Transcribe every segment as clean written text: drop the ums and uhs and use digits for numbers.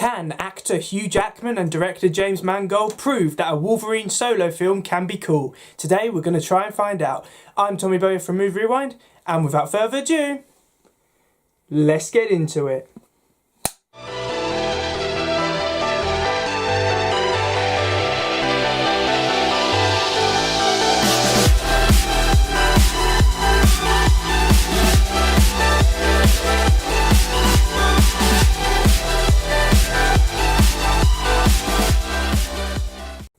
Can actor Hugh Jackman and director James Mangold prove that a Wolverine solo film can be cool? Today we're going to try and find out. I'm Tommy Bowyer from Movie Rewind, and without further ado, let's get into it.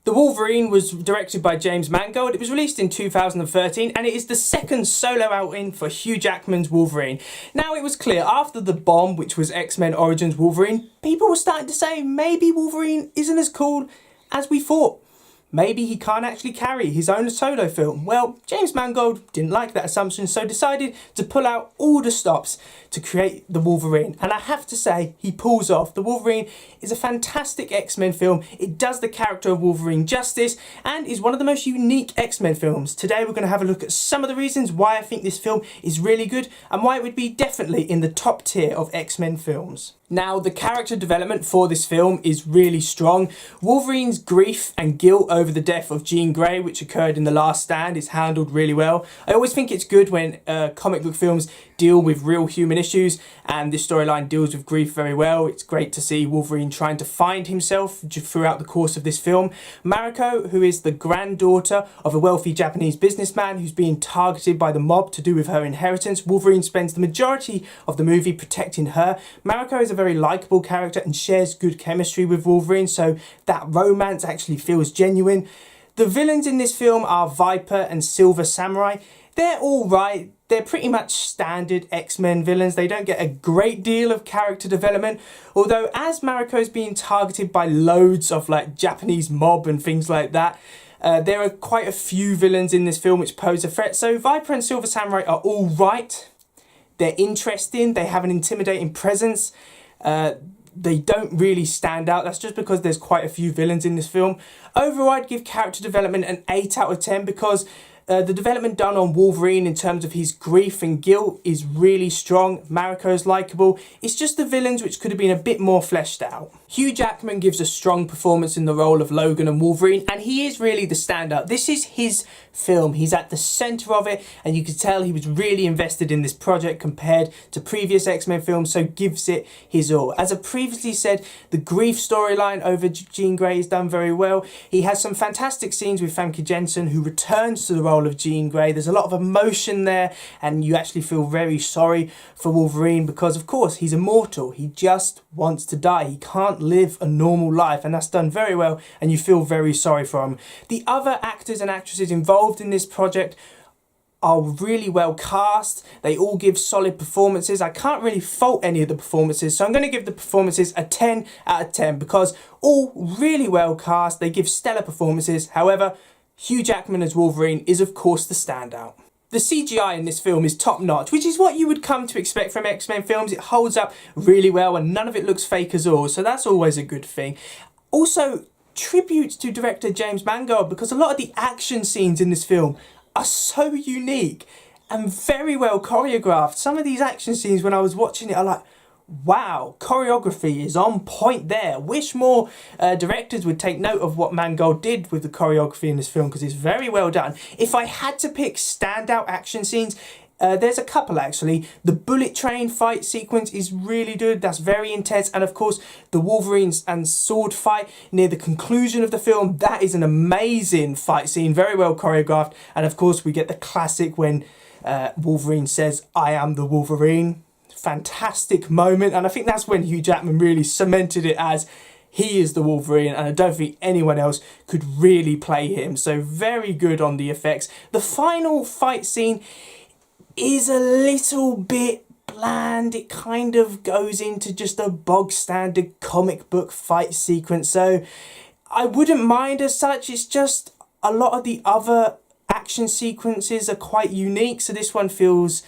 The Wolverine was directed by James Mangold. It was released in 2013 and it is the second solo outing for Hugh Jackman's Wolverine. Now, it was clear after the bomb, which was X-Men Origins Wolverine, people were starting to say maybe Wolverine isn't as cool as we thought. Maybe he can't actually carry his own solo film. Well, James Mangold didn't like that assumption, so decided to pull out all the stops to create the Wolverine. And I have to say, he pulls off. The Wolverine is a fantastic X-Men film. It does the character of Wolverine justice and is one of the most unique X-Men films. Today we're going to have a look at some of the reasons why I think this film is really good and why it would be definitely in the top tier of X-Men films. Now, the character development for this film is really strong. Wolverine's grief and guilt over the death of Jean Grey, which occurred in The Last Stand, is handled really well. I always think it's good when comic book films deal with real human issues, and this storyline deals with grief very well. It's great to see Wolverine trying to find himself throughout the course of this film. Mariko, who is the granddaughter of a wealthy Japanese businessman who's being targeted by the mob to do with her inheritance. Wolverine spends the majority of the movie protecting her. Mariko is a very likeable character and shares good chemistry with Wolverine, so that romance actually feels genuine. The villains in this film are Viper and Silver Samurai. They're all right. They're pretty much standard X-Men villains. They don't get a great deal of character development, although as Mariko is being targeted by loads of like Japanese mob and things like that, there are quite a few villains in this film which pose a threat. So Viper and Silver Samurai are all right. They're interesting. They have an intimidating presence. They don't really stand out. That's just because there's quite a few villains in this film. Overall, I'd give character development an 8 out of 10 because the development done on Wolverine in terms of his grief and guilt is really strong. Mariko's likeable. It's just the villains which could have been a bit more fleshed out. Hugh Jackman gives a strong performance in the role of Logan and Wolverine, and he is really the standout. This is his film. He's at the centre of it, and you can tell he was really invested in this project compared to previous X-Men films, so gives it his all. As I previously said, the grief storyline over Jean Grey is done very well. He has some fantastic scenes with Famke Janssen, who returns to the role of Jean Grey. There's a lot of emotion there, and you actually feel very sorry for Wolverine because, of course, he's immortal. He just wants to die. He can't live a normal life, and that's done very well, and you feel very sorry for him. The other actors and actresses involved in this project are really well cast. They all give solid performances. I can't really fault any of the performances, so I'm going to give the performances a 10 out of 10 because all really well cast. They give stellar performances. However, Hugh Jackman as Wolverine is of course the standout. The CGI in this film is top notch, which is what you would come to expect from X-Men films. It holds up really well and none of it looks fake at all, so that's always a good thing. Also, tributes to director James Mangold because a lot of the action scenes in this film are so unique and very well choreographed. Some of these action scenes when I was watching it are like, wow, choreography is on point there. Wish more directors would take note of what Mangold did with the choreography in this film because it's very well done. If I had to pick standout action scenes, there's a couple actually. The bullet train fight sequence is really good. That's very intense. And of course, the Wolverine and sword fight near the conclusion of the film. That is an amazing fight scene. Very well choreographed. And of course, we get the classic when Wolverine says, "I am the Wolverine." Fantastic moment. And I think that's when Hugh Jackman really cemented it as he is the Wolverine, and I don't think anyone else could really play him. So very good on the effects. The final fight scene is a little bit bland. It kind of goes into just a bog standard comic book fight sequence, so I wouldn't mind as such. It's just a lot of the other action sequences are quite unique, so this one feels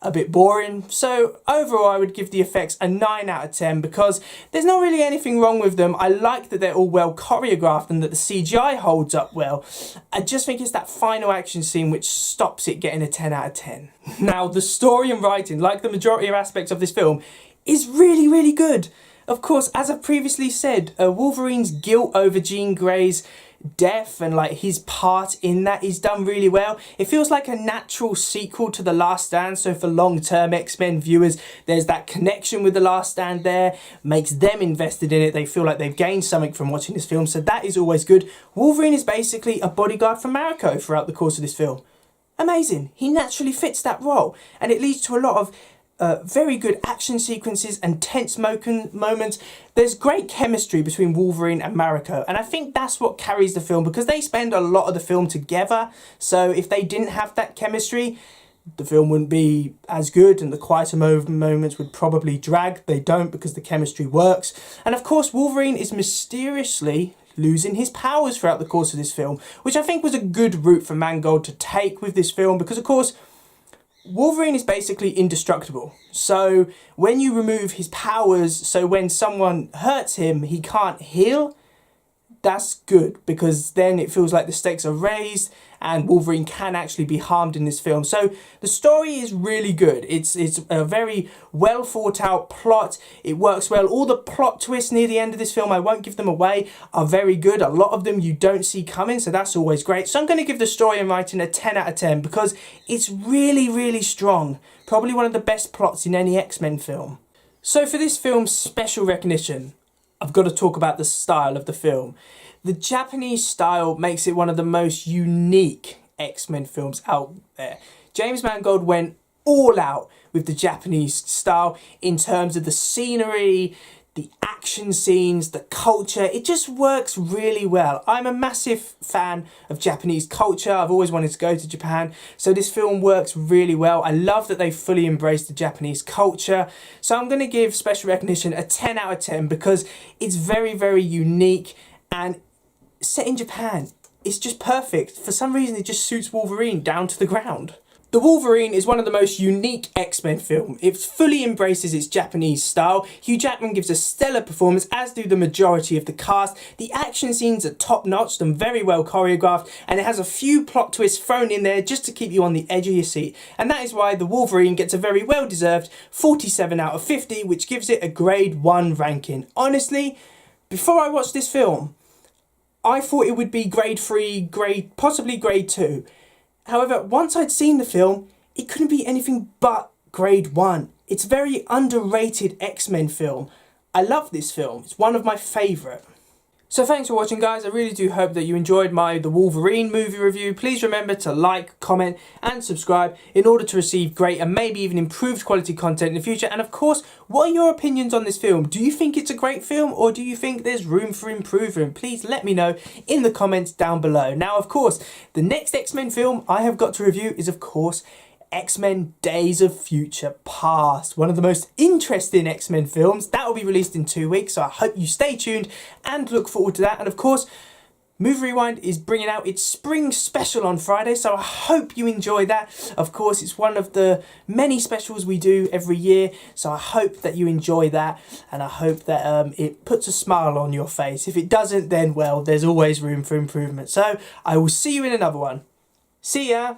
a bit boring. So overall, I would give the effects a 9 out of 10 because there's not really anything wrong with them. I like that they're all well choreographed and that the CGI holds up well. I just think it's that final action scene which stops it getting a 10 out of 10. Now, the story and writing, like the majority of aspects of this film, is really, really good. Of course, as I previously said, Wolverine's guilt over Jean Grey's death and like his part in that is done really well. It feels like a natural sequel to The Last Stand, so for long-term X-Men viewers there's that connection with The Last Stand there, makes them invested in it, they feel like they've gained something from watching this film, so that is always good. Wolverine is basically a bodyguard for Mariko throughout the course of this film. Amazing, he naturally fits that role, and it leads to a lot of very good action sequences and tense moments. There's great chemistry between Wolverine and Mariko, and I think that's what carries the film because they spend a lot of the film together. So if they didn't have that chemistry, the film wouldn't be as good and the quieter moments would probably drag. They don't because the chemistry works. And of course, Wolverine is mysteriously losing his powers throughout the course of this film, which I think was a good route for Mangold to take with this film because, of course, Wolverine is basically indestructible. So when you remove his powers, so when someone hurts him, he can't heal, that's good because then it feels like the stakes are raised and Wolverine can actually be harmed in this film. So the story is really good. It's a very well thought out plot. It works well. All the plot twists near the end of this film, I won't give them away, are very good. A lot of them you don't see coming, so that's always great. So I'm going to give the story and writing a 10 out of 10 because it's really, really strong. Probably one of the best plots in any X-Men film. So for this film's special recognition, I've got to talk about the style of the film. The Japanese style makes it one of the most unique X-Men films out there. James Mangold went all out with the Japanese style in terms of the scenery, the action scenes, the culture. It just works really well. I'm a massive fan of Japanese culture. I've always wanted to go to Japan, so this film works really well. I love that they fully embraced the Japanese culture. So I'm going to give Special Recognition a 10 out of 10 because it's very, very unique and set in Japan. It's just perfect. For some reason, it just suits Wolverine down to the ground. The Wolverine is one of the most unique X-Men films. It fully embraces its Japanese style. Hugh Jackman gives a stellar performance, as do the majority of the cast. The action scenes are top-notch and very well choreographed, and it has a few plot twists thrown in there just to keep you on the edge of your seat. And that is why the Wolverine gets a very well-deserved 47 out of 50, which gives it a grade 1 ranking. Honestly, before I watched this film, I thought it would be grade 3, possibly grade 2. However, once I'd seen the film, it couldn't be anything but grade 1. It's a very underrated X-Men film. I love this film. It's one of my favourite. So thanks for watching, guys. I really do hope that you enjoyed The Wolverine movie review. Please remember to like, comment and subscribe in order to receive great and maybe even improved quality content in the future. And of course, what are your opinions on this film? Do you think it's a great film or do you think there's room for improvement? Please let me know in the comments down below. Now, of course, the next X-Men film I have got to review is, of course, X-Men Days of Future Past, one of the most interesting X-Men films. That will be released in 2 weeks, so I hope you stay tuned and look forward to that. And of course, Movie Rewind is bringing out its spring special on Friday, so I hope you enjoy that. Of course, it's one of the many specials we do every year, so I hope that you enjoy that, and I hope that it puts a smile on your face. If it doesn't, then, well, there's always room for improvement. So I will see you in another one. See ya!